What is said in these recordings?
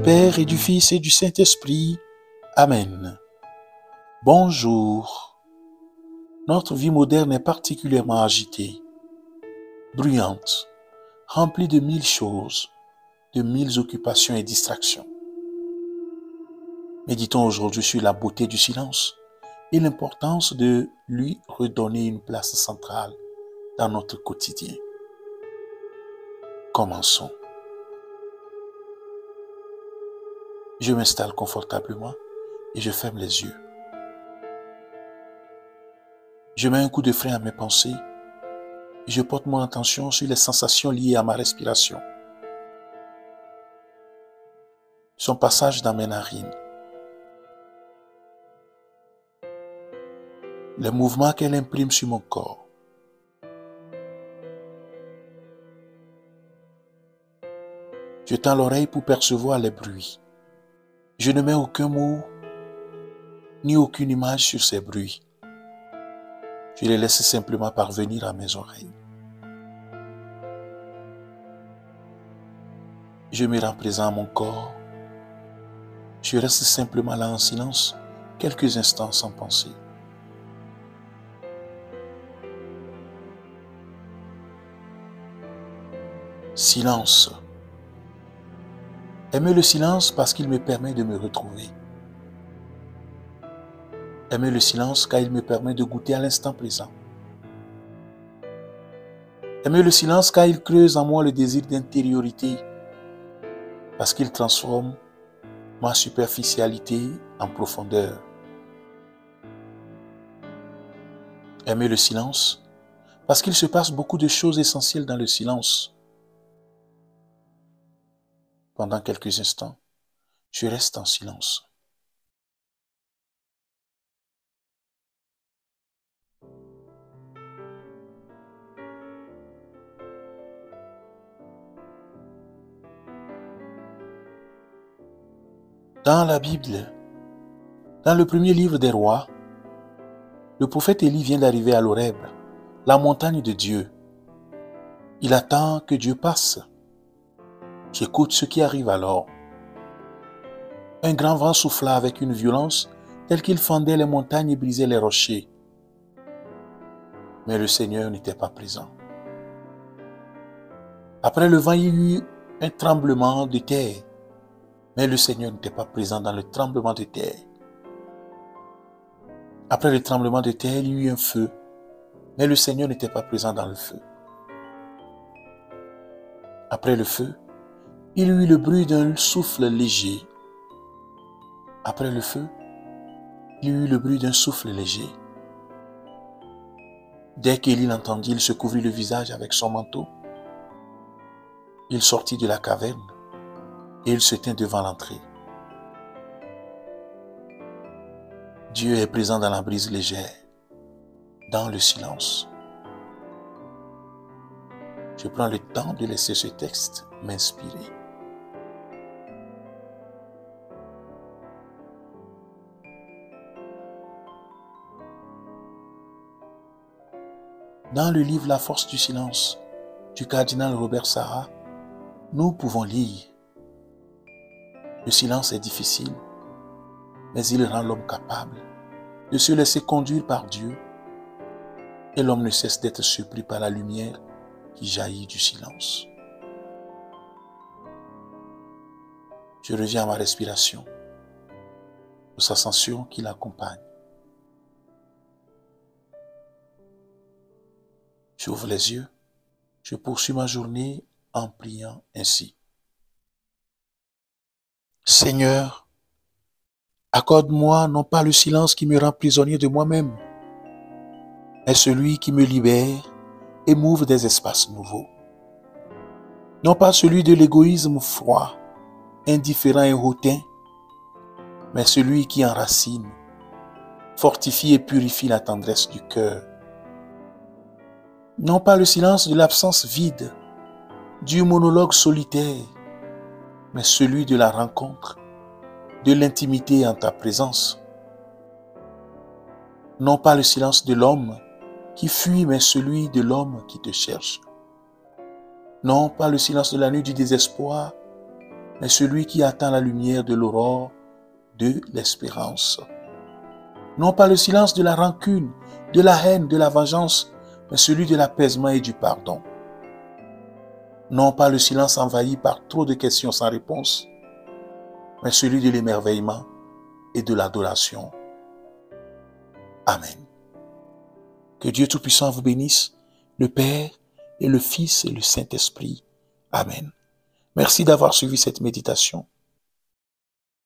Père et du Fils et du Saint-Esprit. Amen. Bonjour. Notre vie moderne est particulièrement agitée, bruyante, remplie de mille choses, de mille occupations et distractions. Méditons aujourd'hui sur la beauté du silence et l'importance de lui redonner une place centrale dans notre quotidien. Commençons. Je m'installe confortablement et je ferme les yeux. Je mets un coup de frein à mes pensées et je porte mon attention sur les sensations liées à ma respiration. Son passage dans mes narines. Les mouvements qu'elle imprime sur mon corps. Je tends l'oreille pour percevoir les bruits. Je ne mets aucun mot ni aucune image sur ces bruits. Je les laisse simplement parvenir à mes oreilles. Je me rends présent à mon corps. Je reste simplement là en silence, quelques instants sans penser. Silence. Aimer le silence parce qu'il me permet de me retrouver. Aimer le silence car il me permet de goûter à l'instant présent. Aimer le silence car il creuse en moi le désir d'intériorité, parce qu'il transforme ma superficialité en profondeur. Aimer le silence parce qu'il se passe beaucoup de choses essentielles dans le silence. Pendant quelques instants, je reste en silence. Dans la Bible, dans le premier livre des rois, le prophète Élie vient d'arriver à l'Horeb, la montagne de Dieu. Il attend que Dieu passe. J'écoute ce qui arrive alors. Un grand vent souffla avec une violence telle qu'il fendait les montagnes et brisait les rochers. Mais le Seigneur n'était pas présent. Après le vent, il y eut un tremblement de terre. Mais le Seigneur n'était pas présent dans le tremblement de terre. Après le tremblement de terre, il y eut un feu. Mais le Seigneur n'était pas présent dans le feu. Après le feu, il y eut le bruit d'un souffle léger. Après le feu, il y eut le bruit d'un souffle léger. Dès qu'Élie l'entendit, il se couvrit le visage avec son manteau. Il sortit de la caverne et il se tint devant l'entrée. Dieu est présent dans la brise légère, dans le silence. Je prends le temps de laisser ce texte m'inspirer. Dans le livre La force du silence du cardinal Robert Sarah, nous pouvons lire: le silence est difficile, mais il rend l'homme capable de se laisser conduire par Dieu, et l'homme ne cesse d'être surpris par la lumière qui jaillit du silence. Je reviens à ma respiration, aux sensations qui l'accompagnent. J'ouvre les yeux, je poursuis ma journée en priant ainsi. Seigneur, accorde-moi non pas le silence qui me rend prisonnier de moi-même, mais celui qui me libère et m'ouvre des espaces nouveaux. Non pas celui de l'égoïsme froid, indifférent et hautain, mais celui qui enracine, fortifie et purifie la tendresse du cœur. Non pas le silence de l'absence vide, du monologue solitaire, mais celui de la rencontre, de l'intimité en ta présence. Non pas le silence de l'homme qui fuit, mais celui de l'homme qui te cherche. Non pas le silence de la nuit du désespoir, mais celui qui attend la lumière de l'aurore de l'espérance. Non pas le silence de la rancune, de la haine, de la vengeance, mais celui de l'apaisement et du pardon. Non pas le silence envahi par trop de questions sans réponse, mais celui de l'émerveillement et de l'adoration. Amen. Que Dieu Tout-Puissant vous bénisse, le Père et le Fils et le Saint-Esprit. Amen. Merci d'avoir suivi cette méditation.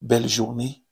Belle journée